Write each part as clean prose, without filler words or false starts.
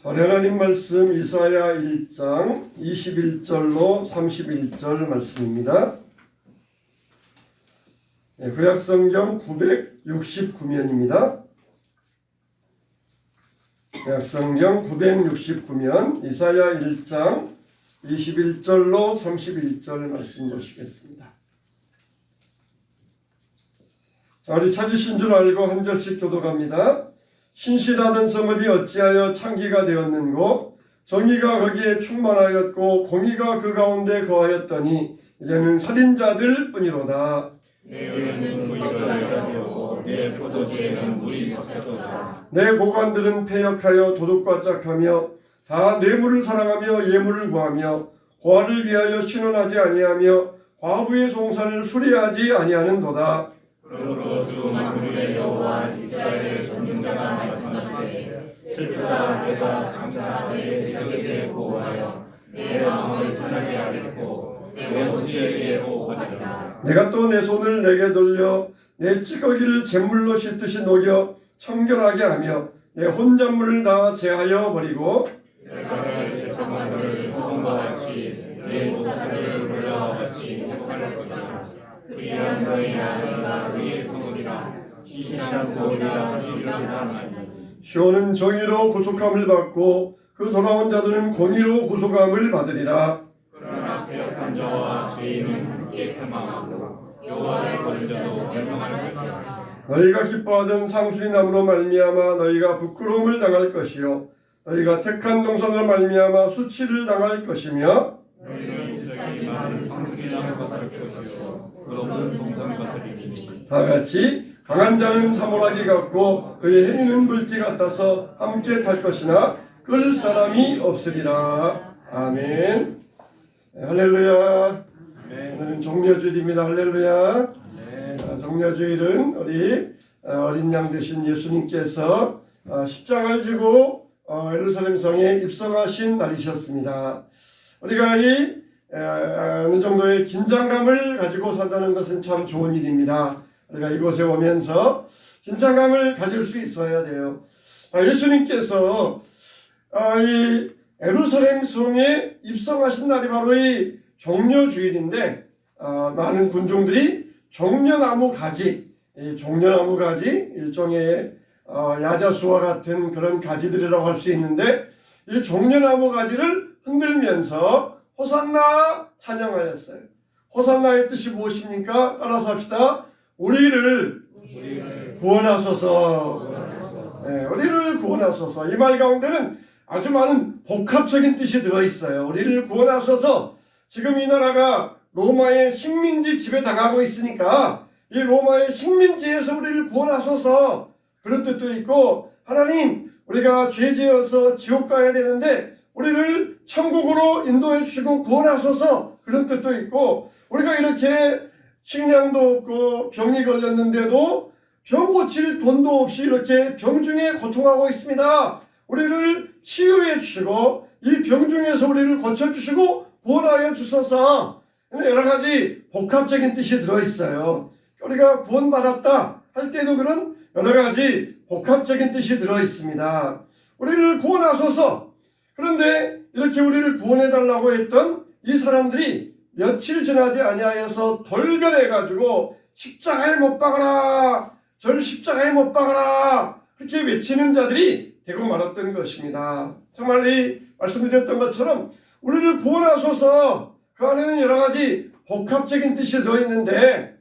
하나님 말씀 이사야 1장 21절로 31절 말씀입니다. 구약성경 969면입니다. 구약성경 969면 이사야 1장 21절로 31절 말씀 보시겠습니다. 자, 우리 찾으신 줄 알고 한 절씩 교독합니다. 신실하던 성읍이 어찌하여 창기가 되었는고, 정의가 거기에 충만하였고 공의가 그 가운데 거하였더니 이제는 살인자들 뿐이로다. 내 은은 물결이 되었고 내 포도주에는 물이 섞였도다. 내 고관들은 패역하여 도둑과 짝하며 다 뇌물을 사랑하며 예물을 구하며 고아를 위하여 신원하지 아니하며 과부의 송사를 수리하지 아니하는도다. 그러므로 주 만군의 여호와 이스라엘의 전능자가 말씀하시되, 슬프다. 내가 장차 내 대적에게 보호하여 내 마음을 편하게 하겠고 내 원수에게 보호하리라. 내가 또 내 손을 내게 돌려 내 찌꺼기를 잿물로 씻듯이 녹여 청결하게 하며 내 혼잣물을 다 제하여 버리고, 내가 내 죄송한 것을 처음과 같이 내 모사를 물려와 같이 회복할 것이다. 그리한 너희나 너희가 그의 성읍이라 신실한 보호리라 이르리라 하나니, 시온은 정의로 구속함을 받고 그 돌아온 자들은 공의로 구속함을 받으리라. 그러나 패역한 자와 죄인은 함께 패망하고 여호와의 버린 자도 멸망할 것이다. 너희가 기뻐하던 상수리 나무로 말미암아 너희가 부끄러움을 당할 것이요 너희가 택한 동산으로 말미암아 수치를 당할 것이며, 너희는 이스라엘이 많은 상수리나무가 될 것이요 그러면 동산과 되리니, 다 같이 강한 자는 사모라기 같고 그의 행위는 물띠 같아서 함께 탈 것이나 끌 사람이 없으리라. 아멘. 할렐루야. 오늘은 종려주일입니다. 할렐루야. 종려주일은 우리 어린 양 되신 예수님께서 십자가를 지고 예루살렘 성에 입성하신 날이셨습니다. 우리가 어느 정도의 긴장감을 가지고 산다는 것은 참 좋은 일입니다. 우리가 이곳에 오면서 긴장감을 가질 수 있어야 돼요. 예수님께서 이 예루살렘 성에 입성하신 날이 바로 이 종려주일인데, 많은 군중들이 종려나무 가지, 종려나무 가지, 일종의 야자수와 같은 그런 가지들이라고 할 수 있는데, 이 종려나무 가지를 흔들면서 호산나 찬양하였어요. 호산나의 뜻이 무엇입니까? 따라서 합시다. 우리를 구원하소서. 네, 우리를 구원하소서. 이 말 가운데는 아주 많은 복합적인 뜻이 들어있어요. 우리를 구원하소서. 지금 이 나라가 로마의 식민지 지배당하고 있으니까 이 로마의 식민지에서 우리를 구원하소서, 그런 뜻도 있고, 하나님 우리가 죄지어서 지옥 가야 되는데 우리를 천국으로 인도해 주시고 구원하소서, 그런 뜻도 있고, 우리가 이렇게 식량도 없고 병이 걸렸는데도 병 고칠 돈도 없이 이렇게 병중에 고통하고 있습니다. 우리를 치유해 주시고 이 병중에서 우리를 고쳐주시고 구원하여 주소서. 여러 가지 복합적인 뜻이 들어있어요. 우리가 구원받았다 할 때도 그런 여러 가지 복합적인 뜻이 들어있습니다. 우리를 구원하소서. 그런데 이렇게 우리를 구원해달라고 했던 이 사람들이 며칠 지나지 아니하여서 돌변해가지고 십자가에 못 박아라, 저를 십자가에 못 박아라, 그렇게 외치는 자들이 되고 말았던 것입니다. 정말 이 말씀드렸던 것처럼 우리를 구원하소서, 그 안에는 여러 가지 복합적인 뜻이 들어있는데,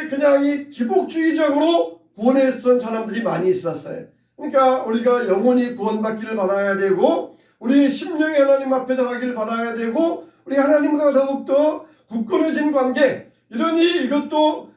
그냥 이 기복주의적으로 구원했던 사람들이 많이 있었어요. 그러니까 우리가 영원히 구원받기를 받아야 되고, 우리 심령이 하나님 앞에 나가기를 받아야 되고, 우리 하나님과 더욱더 굳건해진 관계, 이러니 이것도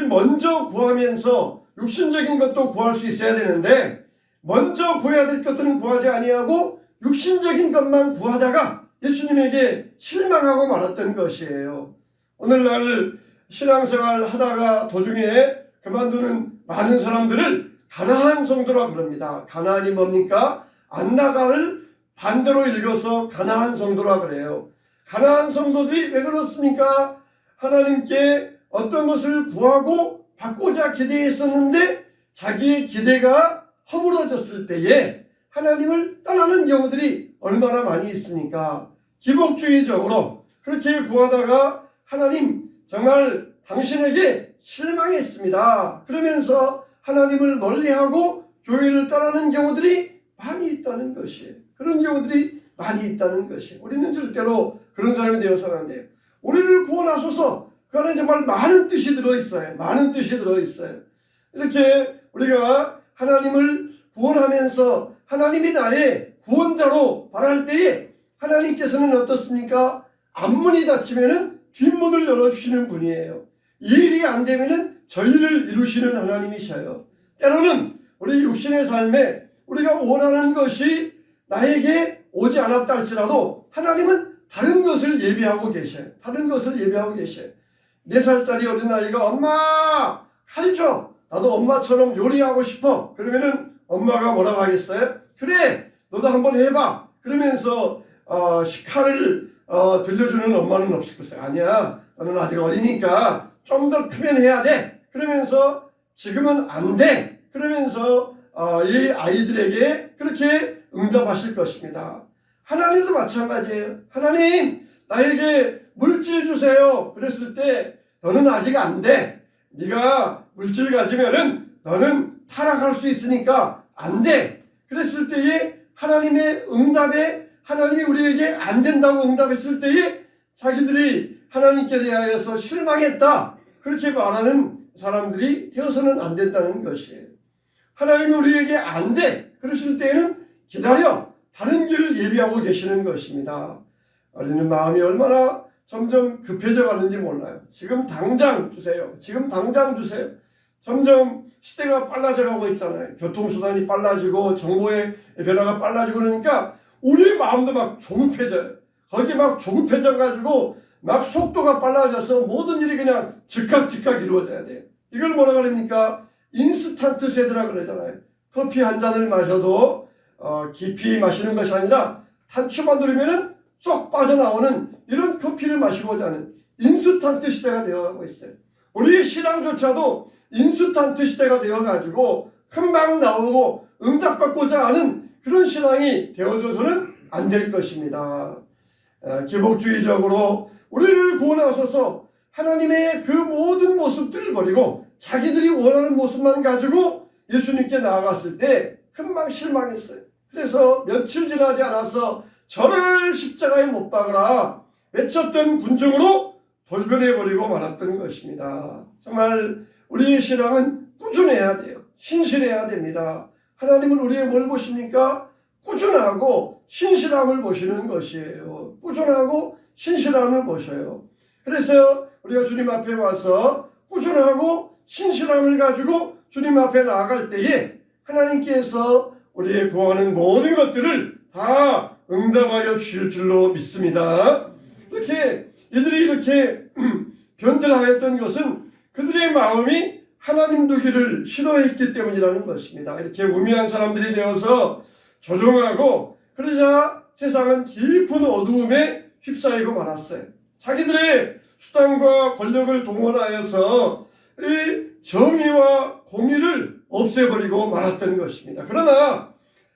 먼저 구하면서 육신적인 것도 구할 수 있어야 되는데, 먼저 구해야 될 것들은 구하지 아니하고 육신적인 것만 구하다가 예수님에게 실망하고 말았던 것이에요. 오늘날 신앙생활 하다가 도중에 그만두는 많은 사람들을 가나안 성도라 그럽니다. 가나안이 뭡니까? 안 나가를 반대로 읽어서 가나안 성도라 그래요. 가나안 성도들이 왜 그렇습니까? 하나님께 어떤 것을 구하고 받고자 기대했었는데 자기의 기대가 허물어졌을 때에 하나님을 떠나는 경우들이 얼마나 많이 있습니까? 기복주의적으로 그렇게 구하다가 하나님 정말 당신에게 실망했습니다. 그러면서 하나님을 멀리하고 교회를 떠나는 경우들이 많이 있다는 것이에요. 그런 경우들이 많이 있다는 것이에요. 우리는 절대로 그런 사람이 되어서는 안 돼요. 우리를 구원하소서. 그 안에 정말 많은 뜻이 들어있어요. 많은 뜻이 들어있어요. 이렇게 우리가 하나님을 구원하면서 하나님이 나의 구원자로 바랄 때에 하나님께서는 어떻습니까? 앞문이 닫히면은 뒷문을 열어주시는 분이에요. 이 일이 안 되면은 저희를 이루시는 하나님이셔요. 때로는 우리 육신의 삶에 우리가 원하는 것이 나에게 오지 않았다 할지라도 하나님은 다른 것을 예비하고 계셔요. 다른 것을 예비하고 계셔요. 4살짜리 어린아이가 엄마 칼 줘. 나도 엄마처럼 요리하고 싶어. 그러면은 엄마가 뭐라고 하겠어요? 그래 너도 한번 해봐. 그러면서 칼을 들려주는 엄마는 없을 것이요. 아니야 너는 아직 어리니까 좀 더 크면 해야 돼. 그러면서 지금은 안 돼. 그러면서 이 아이들에게 그렇게 응답하실 것입니다. 하나님도 마찬가지예요. 하나님 나에게 물질 주세요. 그랬을 때 너는 아직 안 돼. 네가 물질 가지면은 너는 타락할 수 있으니까 안 돼. 그랬을 때에 하나님의 응답에 하나님이 우리에게 안 된다고 응답했을 때에 자기들이 하나님께 대하여서 실망했다. 그렇게 말하는 사람들이 되어서는 안 된다는 것이에요. 하나님이 우리에게 안 돼. 그러실 때에는 기다려. 다른 길을 예비하고 계시는 것입니다. 우리는 마음이 얼마나 점점 급해져 가는지 몰라요. 지금 당장 주세요. 지금 당장 주세요. 점점 시대가 빨라져 가고 있잖아요. 교통수단이 빨라지고 정보의 변화가 빨라지고 그러니까 우리의 마음도 막 조급해져요. 거기 막 조급해져 가지고 막 속도가 빨라져서 모든 일이 그냥 즉각 이루어져야 돼요. 이걸 뭐라 그럽니까? 인스턴트 세대라 그러잖아요. 커피 한 잔을 마셔도 깊이 마시는 것이 아니라 단추만 누르면은 쏙 빠져나오는 이런 커피를 마시고자 하는 인스턴트 시대가 되어가고 있어요. 우리의 신앙조차도 인스턴트 시대가 되어가지고 금방 나오고 응답받고자 하는 그런 신앙이 되어져서는 안 될 것입니다. 기복주의적으로 우리를 구원하소서 하나님의 그 모든 모습들을 버리고 자기들이 원하는 모습만 가지고 예수님께 나아갔을 때 금방 실망했어요. 그래서 며칠 지나지 않아서 저를 십자가에 못 박으라 외쳤던 군중으로 돌변해버리고 말았던 것입니다. 정말 우리의 신앙은 꾸준해야 돼요. 신실해야 됩니다. 하나님은 우리의 뭘 보십니까? 꾸준하고 신실함을 보시는 것이에요. 꾸준하고 신실함을 보셔요. 그래서 우리가 주님 앞에 와서 꾸준하고 신실함을 가지고 주님 앞에 나아갈 때에 하나님께서 우리의 구하는 모든 것들을 다 응답하여 주실 줄로 믿습니다. 이렇게 이들이 이렇게 변절하였던 것은 그들의 마음이 하나님 두기를 싫어했기 때문이라는 것입니다. 이렇게 우매한 사람들이 되어서 조종하고 그러자 세상은 깊은 어두움에 휩싸이고 말았어요. 자기들의 수단과 권력을 동원하여서 이 정의와 공의를 없애버리고 말았던 것입니다. 그러나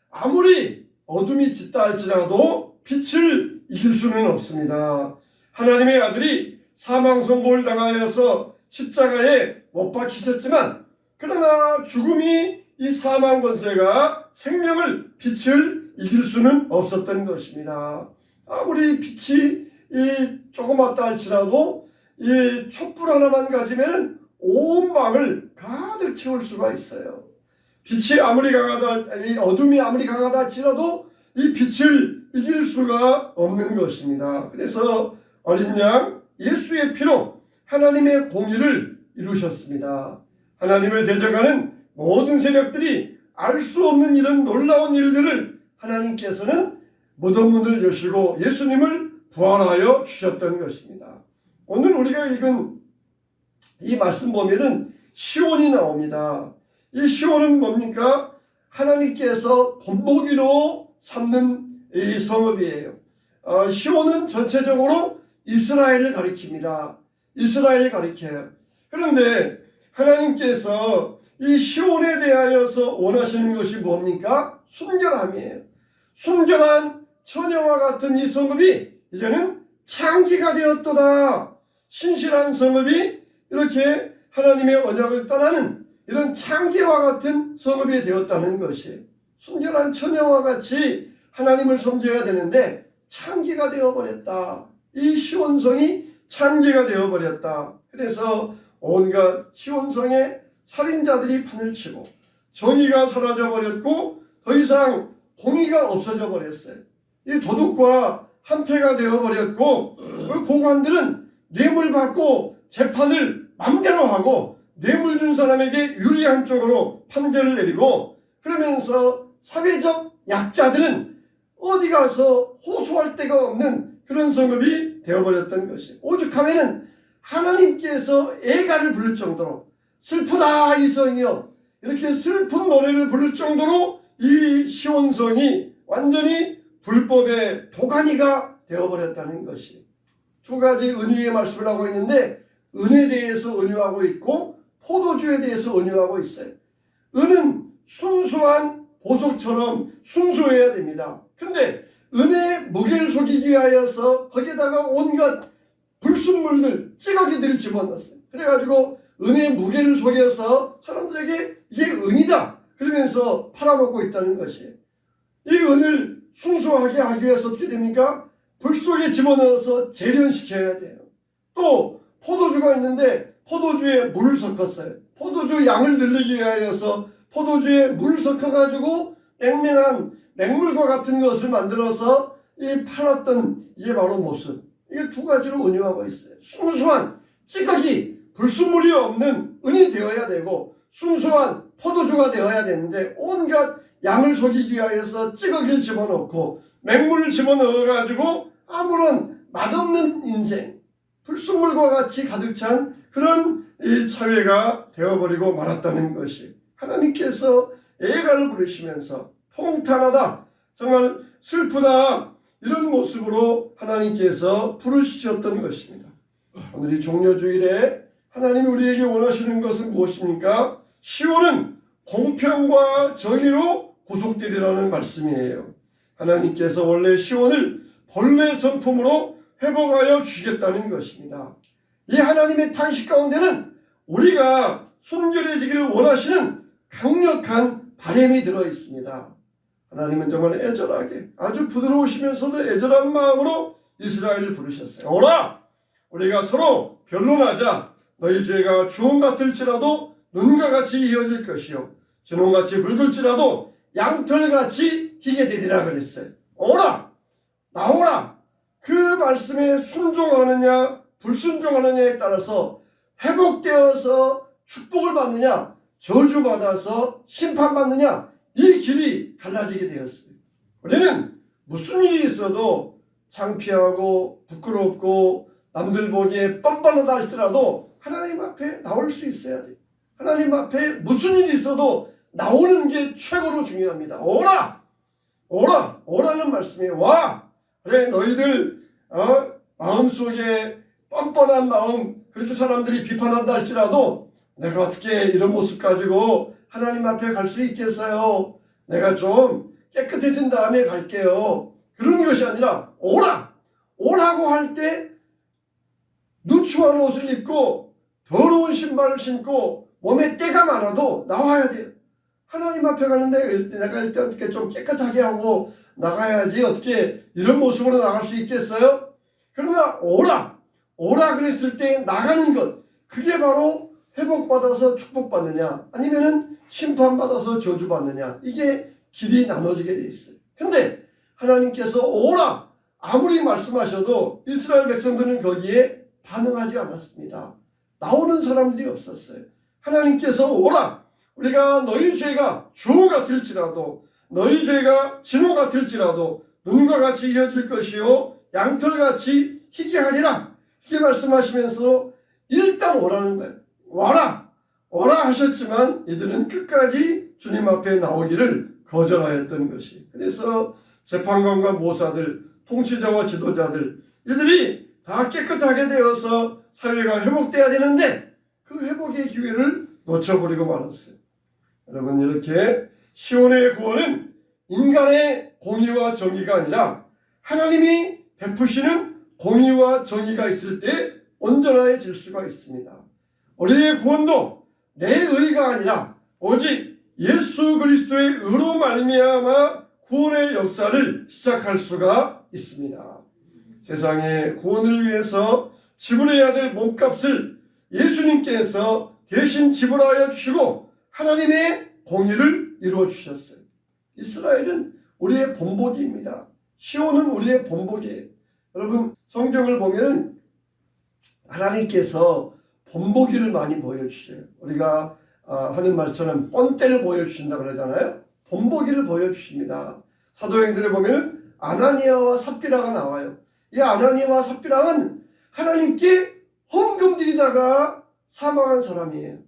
아무리 어둠이 짙다 할지라도 빛을 이길 수는 없습니다. 하나님의 아들이 사망 선고를 당하여서 십자가에 못 박히셨지만 그러나 죽음이 이 사망 권세가 생명을 빛을 이길 수는 없었던 것입니다. 아무리 빛이 이 조그맣다 할지라도 이 촛불 하나만 가지면 온 방을 가득 채울 수가 있어요. 빛이 아무리 강하다, 이 어둠이 아무리 강하다 할지라도 이 빛을 이길 수가 없는 것입니다. 그래서 어린 양 예수의 피로 하나님의 공의를 이루셨습니다. 하나님을 대적하는 모든 세력들이 알 수 없는 이런 놀라운 일들을 하나님께서는 무덤문을 여시고 예수님을 부활하여 주셨던 것입니다. 오늘 우리가 읽은 이 말씀 보면은 시온이 나옵니다. 이 시온은 뭡니까? 하나님께서 본보기로 삼는 이 성읍이에요. 시온은 전체적으로 이스라엘을 가리킵니다. 이스라엘을 가리켜요. 그런데 하나님께서 이 시온에 대하여서 원하시는 것이 뭡니까? 순결함이에요. 순결한 처녀와 같은 이 성읍이 이제는 창기가 되었도다. 신실한 성읍이 이렇게 하나님의 언약을 떠나는 이런 창기와 같은 성읍이 되었다는 것이, 순결한 처녀와 같이 하나님을 섬겨야 되는데 창기가 되어버렸다. 이 시온성이 창기가 되어버렸다. 그래서 온갖 시온성에 살인자들이 판을 치고 정의가 사라져버렸고 더 이상 공의가 없어져 버렸어요. 이 도둑과 한패가 되어버렸고 그 고관들은 뇌물 받고 재판을 맘대로 하고 뇌물 준 사람에게 유리한 쪽으로 판결을 내리고, 그러면서 사회적 약자들은 어디 가서 호소할 데가 없는 그런 성읍이 되어버렸던 것이, 오죽하면은 하나님께서 애가를 부를 정도로 슬프다 이 성이여 이렇게 슬픈 노래를 부를 정도로 이 시온성이 완전히 불법의 도가니가 되어버렸다는 것이, 두 가지 은유의 말씀을 하고 있는데 은에 대해서 은유하고 있고 포도주에 대해서 은유하고 있어요. 은은 순수한 보석처럼 순수해야 됩니다. 근데 은의 무게를 속이기 위하여서 거기에다가 온갖 불순물들, 찌꺼기들을 집어넣었어요. 그래가지고 은의 무게를 속여서 사람들에게 이게 은이다 그러면서 팔아먹고 있다는 것이에요. 이 은을 순수하게 하기 위해서 어떻게 됩니까? 불 속에 집어넣어서 재련시켜야 돼요. 또 포도주가 있는데 포도주에 물을 섞었어요. 포도주 양을 늘리기 위하여서 포도주에 물을 섞어가지고 맹맹한 맹물과 같은 것을 만들어서 이 팔았던 이게 바로 모습. 이게 두 가지로 은유하고 있어요. 순수한 찌꺼기, 불순물이 없는 은이 되어야 되고 순수한 포도주가 되어야 되는데 온갖 양을 속이기 위하여서 찌꺼기를 집어넣고 맹물을 집어넣어가지고 아무런 맛없는 인생, 불순물과 같이 가득 찬 그런 이 사회가 되어버리고 말았다는 것이, 하나님께서 애가를 부르시면서 통탄하다, 정말 슬프다, 이런 모습으로 하나님께서 부르시셨던 것입니다. 오늘 이 종려주일에 하나님이 우리에게 원하시는 것은 무엇입니까? 시온은 공평과 정의로 구속되리라는 말씀이에요. 하나님께서 원래 시온을 본래 성품으로 회복하여 주시겠다는 것입니다. 이 하나님의 탄식 가운데는 우리가 순결해지기를 원하시는 강력한 바람이 들어 있습니다. 하나님은 정말 애절하게 아주 부드러우시면서도 애절한 마음으로 이스라엘을 부르셨어요. 오라! 우리가 서로 변론하자. 너희 죄가 주홍 같을지라도 눈과 같이 이어질 것이요 진홍같이 붉을지라도 양털같이 희게 되리라 그랬어요. 오라! 나오라! 그 말씀에 순종하느냐 불순종하느냐에 따라서 회복되어서 축복을 받느냐 저주받아서 심판받느냐, 이 길이 갈라지게 되었어요. 우리는 무슨 일이 있어도 창피하고 부끄럽고 남들 보기에 뻔뻔하다 할지라도 하나님 앞에 나올 수 있어야 돼요. 하나님 앞에 무슨 일이 있어도 나오는 게 최고로 중요합니다. 오라! 오라! 오라는 말씀이 와! 그래 너희들 마음속에 뻔뻔한 마음, 그렇게 사람들이 비판한다 할지라도 내가 어떻게 이런 모습 가지고 하나님 앞에 갈 수 있겠어요? 내가 좀 깨끗해진 다음에 갈게요. 그런 것이 아니라 오라! 오라고 할 때 누추한 옷을 입고 더러운 신발을 신고 몸에 때가 많아도 나와야 돼요. 하나님 앞에 가는데 내가 일단 어떻게 좀 깨끗하게 하고 나가야지 어떻게 이런 모습으로 나갈 수 있겠어요? 그러나 오라! 오라 그랬을 때 나가는 것, 그게 바로 회복받아서 축복받느냐 아니면은 심판받아서 저주받느냐, 이게 길이 나눠지게 돼 있어요. 근데 하나님께서 오라! 아무리 말씀하셔도 이스라엘 백성들은 거기에 반응하지 않았습니다. 나오는 사람들이 없었어요. 하나님께서 오라! 우리가 너희 죄가 주홍 같을지라도 너희 죄가 진홍 같을지라도 눈과 같이 이어질 것이요 양털같이 희게 하리라, 이렇게 말씀하시면서 일단 오라는 거예요. 와라! 오라 하셨지만 이들은 끝까지 주님 앞에 나오기를 거절하였던 것이, 그래서 재판관과 모사들, 통치자와 지도자들, 이들이 다 깨끗하게 되어서 사회가 회복돼야 되는데 그 회복의 기회를 놓쳐버리고 말았어요. 여러분, 이렇게 시온의 구원은 인간의 공의와 정의가 아니라 하나님이 베푸시는 공의와 정의가 있을 때 온전해질 수가 있습니다. 우리의 구원도 내 의가 아니라 오직 예수 그리스도의 의로 말미암아 구원의 역사를 시작할 수가 있습니다. 세상의 구원을 위해서 지불해야 될 몸값을 예수님께서 대신 지불하여 주시고 하나님의 공의를 이루어 주셨어요. 이스라엘은 우리의 본보기입니다. 시온은 우리의 본보기예요. 여러분, 성경을 보면 하나님께서 본보기를 많이 보여주셔요. 우리가 하는 말처럼 뻔때를 보여주신다 그러잖아요. 본보기를 보여주십니다. 사도행전에 보면 아나니아와 삽비라가 나와요. 이 아나니아와 삽비라는 하나님께 헌금 드리다가 사망한 사람이에요.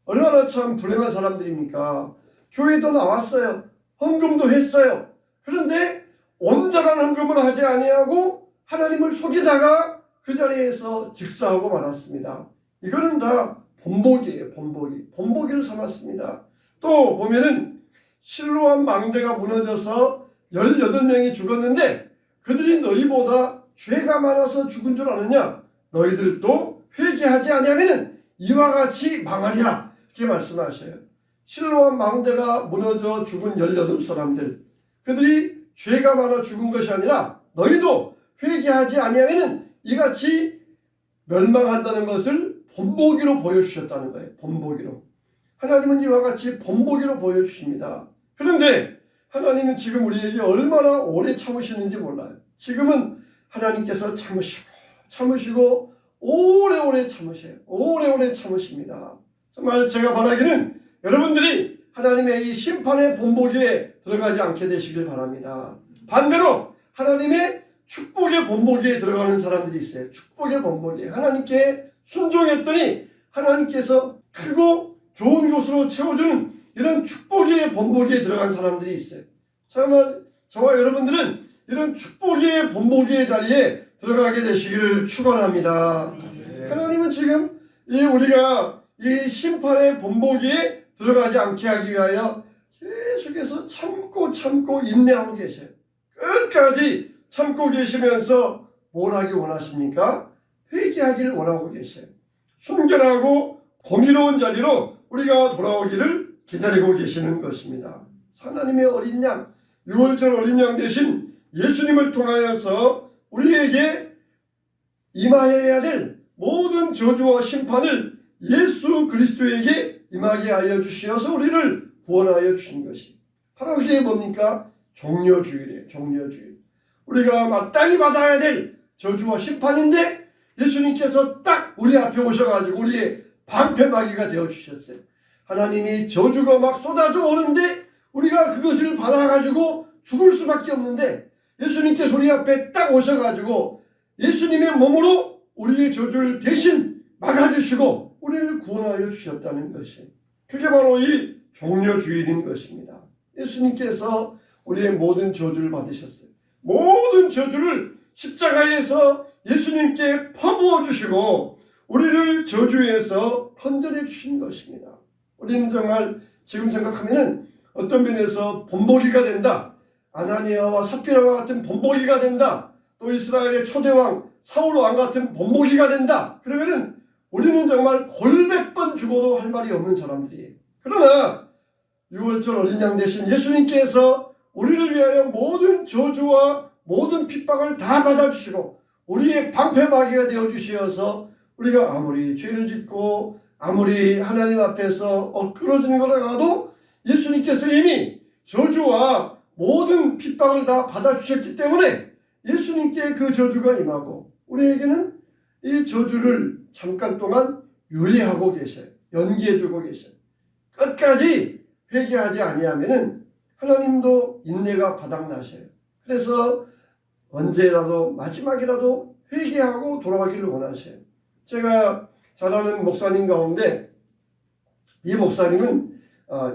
얼마나 참 불행한 사람들입니까? 교회도 나왔어요. 헌금도 했어요. 그런데 온전한 헌금을 하지 아니하고 하나님을 속이다가 그 자리에서 직사하고 말았습니다. 이거는 다 본보기예요. 본보기를 삼았습니다. 또 보면은 실로암 망대가 무너져서 18명이 죽었는데 그들이 너희보다 죄가 많아서 죽은 줄 아느냐? 너희들도 회개하지 아니하면은 이와 같이 망하리라. 이렇게 말씀하셔요. 실로암 망대가 무너져 죽은 18사람들, 그들이 죄가 많아 죽은 것이 아니라 너희도 회개하지 아니하면은 이같이 멸망한다는 것을 본보기로 보여주셨다는 거예요. 본보기로. 하나님은 이와 같이 본보기로 보여주십니다. 그런데 하나님은 지금 우리에게 얼마나 오래 참으시는지 몰라요. 지금은 하나님께서 참으시고 오래오래 참으셔요. 오래오래 참으십니다. 정말 제가 바라기는 여러분들이 하나님의 이 심판의 본보기에 들어가지 않게 되시길 바랍니다. 반대로 하나님의 축복의 본보기에 들어가는 사람들이 있어요. 축복의 본보기에. 하나님께 순종했더니 하나님께서 크고 좋은 곳으로 채워주는 이런 축복의 본보기에 들어간 사람들이 있어요. 정말 저와 여러분들은 이런 축복의 본보기의 자리에 들어가게 되시기를 축원합니다. 하나님은 지금 우리가 이 심판의 본보기에 들어가지 않게 하기 위하여 계속해서 참고 인내하고 계세요. 끝까지 참고 계시면서 뭘 하기 원하십니까? 회개하기를 원하고 계세요. 순결하고 공의로운 자리로 우리가 돌아오기를 기다리고 계시는 것입니다. 하나님의 어린 양, 6월절 어린 양 대신 예수님을 통하여서 우리에게 임하여야 될 모든 저주와 심판을 예수 그리스도에게 임하게 하여 주시어서 우리를 구원하여 주신 것이 바로 그게 뭡니까? 종려주일이에요. 종려주일. 우리가 마땅히 받아야 될 저주와 심판인데 예수님께서 딱 우리 앞에 오셔가지고 우리의 방패막이가 되어주셨어요. 하나님이 저주가 막 쏟아져 오는데 우리가 그것을 받아가지고 죽을 수밖에 없는데 예수님께서 우리 앞에 딱 오셔가지고 예수님의 몸으로 우리의 저주를 대신 막아주시고 우리를 구원하여 주셨다는 것이, 그게 바로 이 종려주일인 것입니다. 예수님께서 우리의 모든 저주를 받으셨어요. 모든 저주를 십자가에서 예수님께 퍼부어 주시고 우리를 저주에서 건져내 주신 것입니다. 우리는 정말 지금 생각하면은 어떤 면에서 본보기가 된다. 아나니아와 삽비라와 같은 본보기가 된다. 또 이스라엘의 초대왕 사울왕 같은 본보기가 된다. 그러면은 우리는 정말 골백번 죽어도 할 말이 없는 사람들이에요. 그러나 6월절 어린 양 대신 예수님께서 우리를 위하여 모든 저주와 모든 핍박을 다 받아주시고 우리의 방패막이가 되어주시어서 우리가 아무리 죄를 짓고 아무리 하나님 앞에서 엇그러지는 거라도 예수님께서 이미 저주와 모든 핍박을 다 받아주셨기 때문에 예수님께 그 저주가 임하고 우리에게는 이 저주를 잠깐 동안 유예하고 계셔요. 연기해주고 계셔요. 끝까지 회개하지 아니하면은 하나님도 인내가 바닥나셔요. 그래서 언제라도 마지막이라도 회개하고 돌아가기를 원하셔요. 제가 잘 아는 목사님 가운데 이 목사님은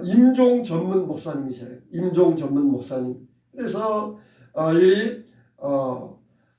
임종 전문 목사님이셔요. 임종 전문 목사님. 그래서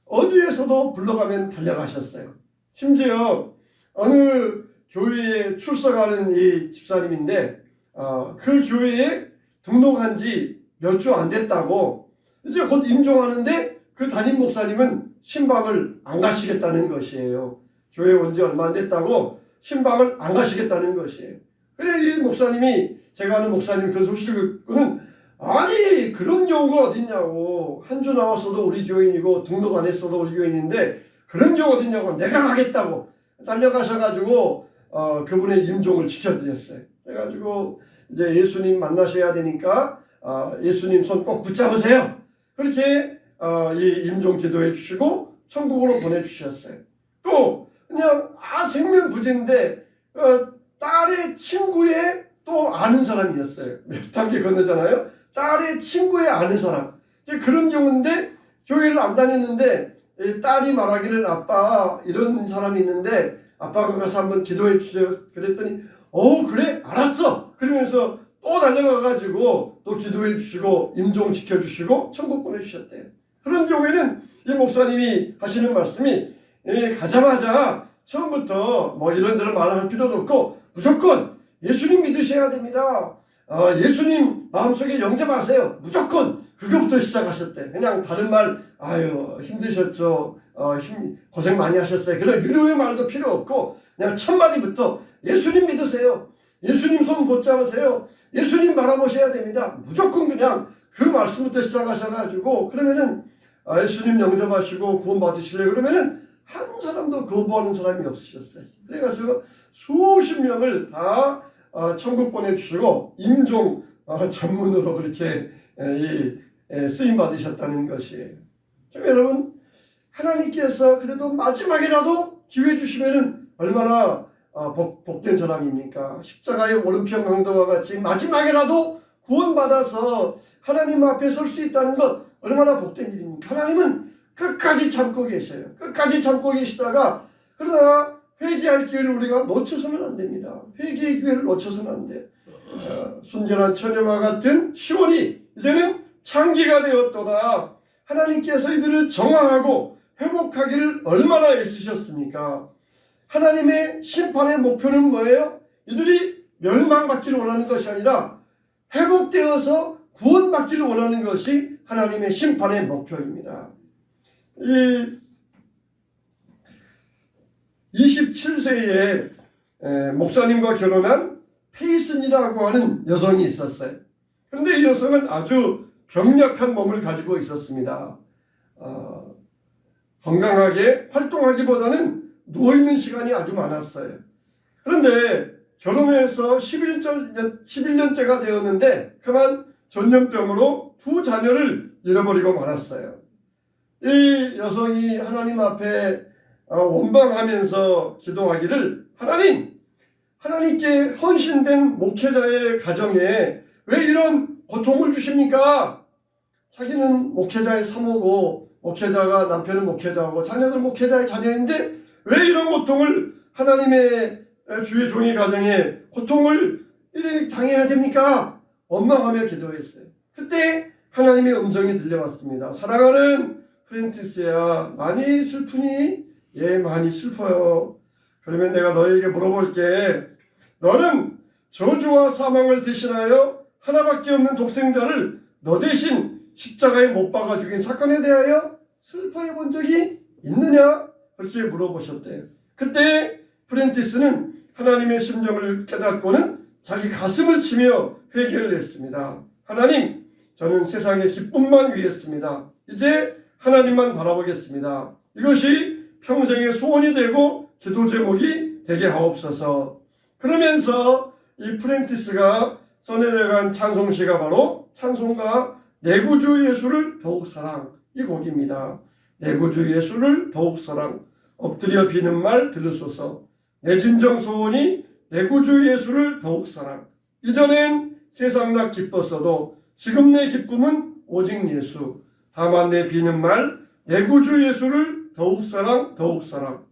어디에서도 불러가면 달려가셨어요. 심지어 어느 교회에 출석하는 이 집사님인데 그 교회에 등록한 지 몇 주 안 됐다고 이제 곧 임종하는데 그 담임 목사님은 신방을 안 가시겠다는 것이에요. 교회 온 지 얼마 안 됐다고 신방을 안 가시겠다는 것이에요. 그래 이 목사님이 제가 아는 목사님 그 소식을 듣고는 아니 그런 경우가 어딨냐고 한 주 나왔어도 우리 교인이고 등록 안 했어도 우리 교인인데 그런 경우 어딨냐고 내가 가겠다고 달려가셔가지고 그분의 임종을 지켜드렸어요. 그래가지고 이제 예수님 만나셔야 되니까 예수님 손 꼭 붙잡으세요. 그렇게 이 임종 기도해 주시고 천국으로 보내주셨어요. 또 그냥 생명부재인데 딸의 친구의 또 아는 사람이었어요. 몇 단계 건너잖아요. 딸의 친구의 아는 사람. 이제 그런 경우인데 교회를 안 다녔는데 딸이 말하기를 아빠 이런 사람이 있는데 아빠가 가서 한번 기도해 주세요. 그랬더니 그래 알았어. 그러면서 또 달려가가지고 또 기도해 주시고 임종 지켜주시고 천국 보내주셨대요. 그런 경우에는 이 목사님이 하시는 말씀이 가자마자 처음부터 뭐 이런저런 말을 할 필요도 없고 무조건 예수님 믿으셔야 됩니다. 예수님 마음속에 영접하세요. 무조건 그것부터 시작하셨대. 그냥 다른 말 힘드셨죠. 고생 많이 하셨어요. 그런 유료의 말도 필요 없고 그냥 첫 마디부터 예수님 믿으세요. 예수님 손 붙잡으세요. 예수님 바라보셔야 됩니다. 무조건 그냥 그 말씀부터 시작하셔가지고 그러면은 예수님 영접하시고 구원 받으시려 그러면은 한 사람도 거부하는 사람이 없으셨어요. 그래서 수십 명을 다 천국 보내주시고 임종 전문으로 그렇게 쓰임 받으셨다는 것이에요. 여러분 하나님께서 그래도 마지막이라도 기회 주시면은 얼마나 복된 사람입니까? 십자가의 오른편 강도와 같이 마지막이라도 구원받아서 하나님 앞에 설 수 있다는 것 얼마나 복된 일입니까? 하나님은 끝까지 참고 계셔요. 끝까지 참고 계시다가 그러다가 회개할 기회를 우리가 놓쳐서는 안 됩니다. 회개의 기회를 놓쳐서는 안 돼요. 순전한 처녀와 같은 시온이 이제는 창기가 되었도다. 하나님께서 이들을 정화하고 회복하기를 얼마나 애쓰셨습니까? 하나님의 심판의 목표는 뭐예요? 이들이 멸망받기를 원하는 것이 아니라 회복되어서 구원받기를 원하는 것이 하나님의 심판의 목표입니다. 이 27세에 목사님과 결혼한 페이슨이라고 하는 여성이 있었어요. 그런데 이 여성은 아주 병약한 몸을 가지고 있었습니다. 건강하게 활동하기보다는 누워있는 시간이 아주 많았어요. 그런데 결혼해서 11년째가 되었는데 그만 전염병으로 두 자녀를 잃어버리고 말았어요. 이 여성이 하나님 앞에 원방하면서 기도하기를 하나님께 헌신된 목회자의 가정에 왜 이런 고통을 주십니까? 자기는 목회자의 사모고 목회자가 남편은 목회자고 자녀들은 목회자의 자녀인데 왜 이런 고통을 하나님의 주의 종의 가정에 고통을 이렇게 당해야 됩니까? 원망하며 기도했어요. 그때 하나님의 음성이 들려왔습니다. 사랑하는 프렌티스야 많이 슬프니? 예 많이 슬퍼요. 그러면 내가 너에게 물어볼게. 너는 저주와 사망을 대신하여 하나밖에 없는 독생자를 너 대신 십자가에 못 박아 죽인 사건에 대하여 슬퍼해 본 적이 있느냐? 그렇게 물어보셨대요. 그때 프렌티스는 하나님의 심정을 깨닫고는 자기 가슴을 치며 회개를 했습니다. 하나님, 저는 세상의 기쁨만 위했습니다. 이제 하나님만 바라보겠습니다. 이것이 평생의 소원이 되고 기도 제목이 되게 하옵소서. 그러면서 이 프렌티스가 써내려간 찬송시가 바로 찬송가 내 구주 예수를 더욱 사랑, 이 곡입니다. 내 구주 예수를 더욱 사랑, 엎드려 비는 말 들으소서. 내 진정 소원이 내 구주 예수를 더욱 사랑. 이전엔 세상 나 기뻤어도 지금 내 기쁨은 오직 예수. 다만 내 비는 말 내 구주 예수를 더욱 사랑, 더욱 사랑.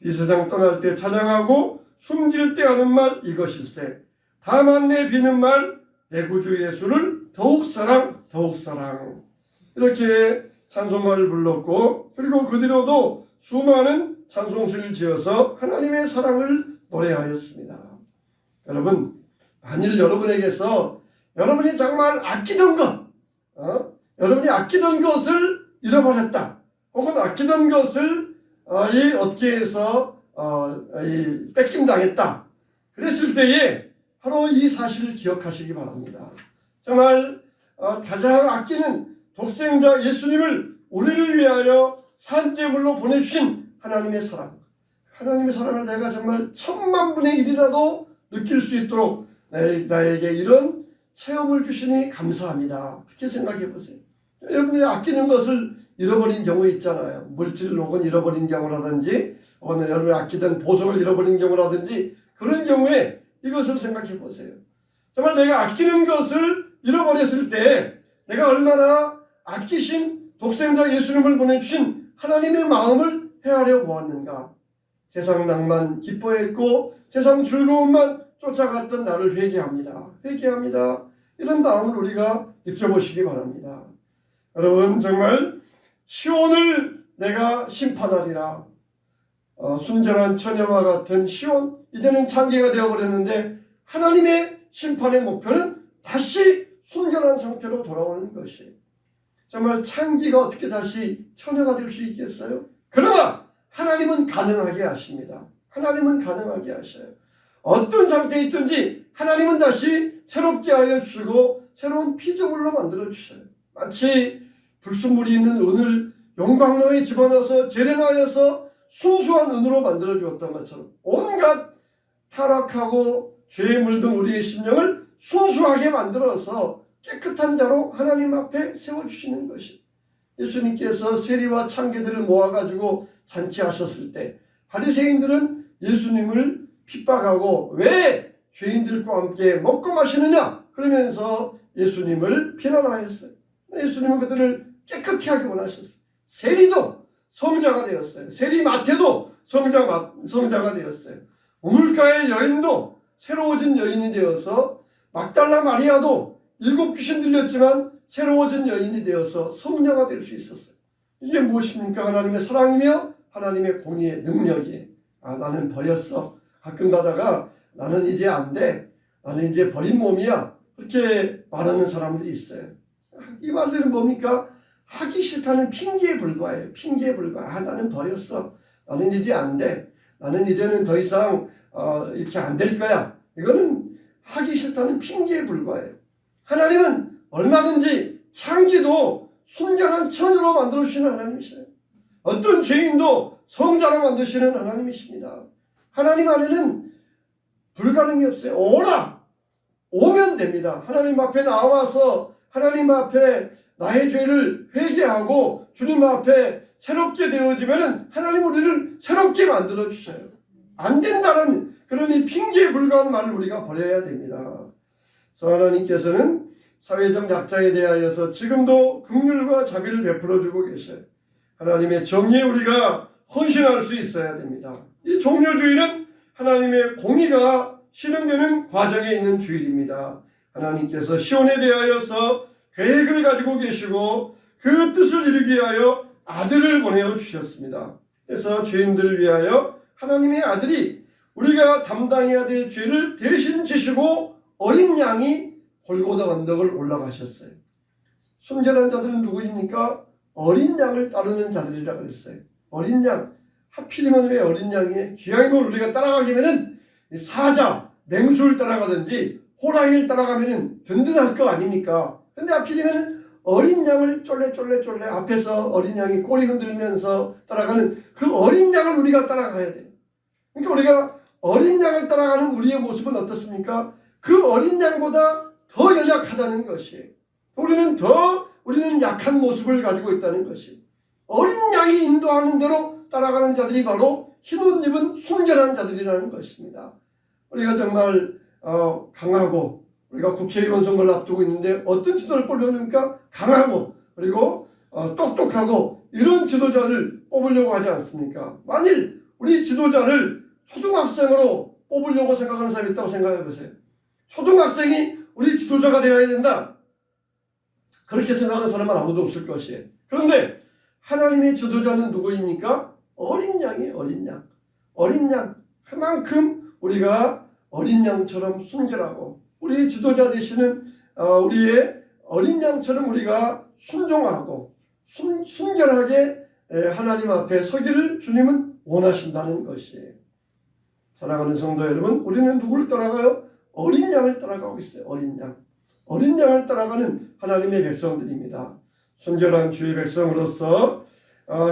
이 세상 떠날 때 찬양하고 숨질 때 하는 말 이것일세. 다만 내 비는 말 내 구주 예수를 더욱 사랑, 더욱 사랑. 이렇게 찬송가를 불렀고 그리고 그 뒤로도 수많은 찬송시를 지어서 하나님의 사랑을 노래하였습니다. 여러분, 만일 여러분에게서 여러분이 정말 아끼던 것, 여러분이 아끼던 것을 잃어버렸다, 혹은 아끼던 것을 어떻게 해서 뺏김당했다, 그랬을 때에 바로 이 사실을 기억하시기 바랍니다. 정말 가장 아끼는 독생자 예수님을 우리를 위하여 산제물로 보내주신 하나님의 사랑, 하나님의 사랑을 내가 정말 1000만분의 1이라도 느낄 수 있도록 나에게 이런 체험을 주시니 감사합니다. 그렇게 생각해 보세요. 여러분들이 아끼는 것을 잃어버린 경우 있잖아요. 물질 혹은 잃어버린 경우라든지, 혹은 여러분이 아끼던 보석을 잃어버린 경우라든지, 그런 경우에 이것을 생각해 보세요. 정말 내가 아끼는 것을 잃어버렸을 때 내가 얼마나 아끼신 독생자 예수님을 보내주신 하나님의 마음을 헤아려 보았는가. 세상 낭만 기뻐했고 세상 즐거움만 쫓아갔던 나를 회개합니다. 회개합니다. 이런 마음을 우리가 느껴보시기 바랍니다. 여러분, 정말 시온을 내가 심판하리라. 순전한 처녀와 같은 시온, 이제는 창기가 되어버렸는데 하나님의 심판의 목표는 다시 순전한 상태로 돌아오는 것이에요. 정말 창기가 어떻게 다시 처녀가 될 수 있겠어요? 그러나 하나님은 가능하게 하십니다. 하나님은 가능하게 하셔요. 어떤 상태에 있든지 하나님은 다시 새롭게 하여 주시고 새로운 피조물로 만들어 주셔요. 마치 불순물이 있는 은을 용광로에 집어넣어서 재련하여서 순수한 은으로 만들어 주었던 것처럼 온갖 타락하고 죄에 물든 우리의 심령을 순수하게 만들어서 깨끗한 자로 하나님 앞에 세워주시는 것이, 예수님께서 세리와 창기들을 모아가지고 잔치하셨을 때 바리새인들은 예수님을 핍박하고 왜 죄인들과 함께 먹고 마시느냐 그러면서 예수님을 비난하였어요. 예수님은 그들을 깨끗게 하기 원하셨어요. 세리도 성자가 되었어요. 세리 마태도 성자가 되었어요. 우물가의 여인도 새로워진 여인이 되어서, 막달라 마리아도 7 귀신 들렸지만 새로워진 여인이 되어서 성녀가 될 수 있었어요. 이게 무엇입니까? 하나님의 사랑이며 하나님의 공의의 능력이에요. 나는 버렸어. 가끔 가다가 나는 이제 안 돼. 나는 이제 버린 몸이야. 그렇게 말하는 사람들이 있어요. 이 말들은 뭡니까? 하기 싫다는 핑계에 불과해요. 핑계에 불과해. 나는 버렸어. 나는 이제 안 돼. 나는 이제는 더 이상 이렇게 안 될 거야. 이거는 하기 싫다는 핑계에 불과해요. 하나님은 얼마든지 창기도 순전한 처녀로 만들어주시는 하나님이셔요. 어떤 죄인도 성자로 만드시는 하나님이십니다. 하나님 안에는 불가능이 없어요. 오면 됩니다. 하나님 앞에 나와서 하나님 앞에 나의 죄를 회개하고 주님 앞에 새롭게 되어지면 하나님 우리를 새롭게 만들어 주셔요. 안 된다는 그런 이 핑계에 불과한 말을 우리가 버려야 됩니다. 그래서 하나님께서는 사회적 약자에 대하여서 지금도 긍휼과 자비를 베풀어 주고 계셔요. 하나님의 정의에 우리가 헌신할 수 있어야 됩니다. 이 종려주일은 하나님의 공의가 실현되는 과정에 있는 주일입니다. 하나님께서 시온에 대하여서 계획을 가지고 계시고 그 뜻을 이루기 위하여 아들을 보내어 주셨습니다. 그래서 죄인들을 위하여 하나님의 아들이 우리가 담당해야 될 죄를 대신 지시고 어린 양이 골고다 언덕을 올라가셨어요. 순전한 자들은 누구입니까? 어린 양을 따르는 자들이라 그랬어요. 어린 양. 하필이면 왜 어린 양이에요? 기왕이면 우리가 따라가려면은 사자, 맹수를 따라가든지 호랑이를 따라가면은 든든할 거 아닙니까? 근데 하필이면 어린 양을 쫄래 앞에서 어린 양이 꼬리 흔들면서 따라가는 그 어린 양을 우리가 따라가야 돼요. 그러니까 우리가 어린 양을 따라가는 우리의 모습은 어떻습니까? 그 어린 양보다 더 연약하다는 것이에요. 우리는 약한 모습을 가지고 있다는 것이에요. 어린 양이 인도하는 대로 따라가는 자들이 바로 흰옷 입은 순전한 자들이라는 것입니다. 우리가 정말 강하고, 우리가 국회의원 선거를 앞두고 있는데 어떤 지도를 뽑으려니까 강하고 그리고 똑똑하고 이런 지도자를 뽑으려고 하지 않습니까? 만일 우리 지도자를 초등학생으로 뽑으려고 생각하는 사람이 있다고 생각해 보세요. 초등학생이 우리 지도자가 되어야 된다. 그렇게 생각하는 사람은 아무도 없을 것이에요. 그런데 하나님의 지도자는 누구입니까? 어린 양이에요. 어린 양. 그만큼 우리가 어린 양처럼 순결하고 우리 지도자 되시는 우리의 어린 양처럼 우리가 순종하고 순결하게 하나님 앞에 서기를 주님은 원하신다는 것이에요. 사랑하는 성도 여러분, 우리는 누구를 따라가요? 어린 양을 따라가고 있어요. 어린 양. 어린 양을 따라가는 하나님의 백성들입니다. 순결한 주의 백성으로서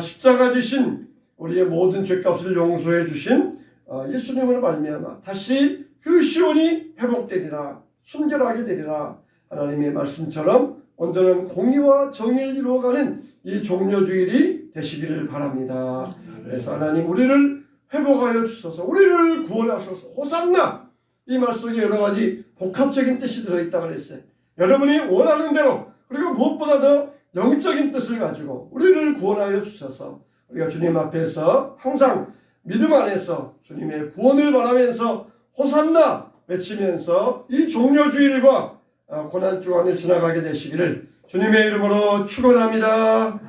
십자가 지신 우리의 모든 죄값을 용서해 주신 예수님을 말미암아 다시 그 시온이 회복되리라, 순결하게 되리라. 하나님의 말씀처럼 온전한 공의와 정의를 이루어가는 이 종려주일이 되시기를 바랍니다. 그래서 하나님 우리를 회복하여 주셔서 우리를 구원하셔서 호산나, 이 말 속에 여러 가지 복합적인 뜻이 들어있다고 그랬어요. 여러분이 원하는 대로, 그리고 무엇보다 더 영적인 뜻을 가지고 우리를 구원하여 주셔서 우리가 주님 앞에서 항상 믿음 안에서 주님의 구원을 바라면서 호산나 외치면서 이 종려주일과 고난주간을 지나가게 되시기를 주님의 이름으로 축원합니다.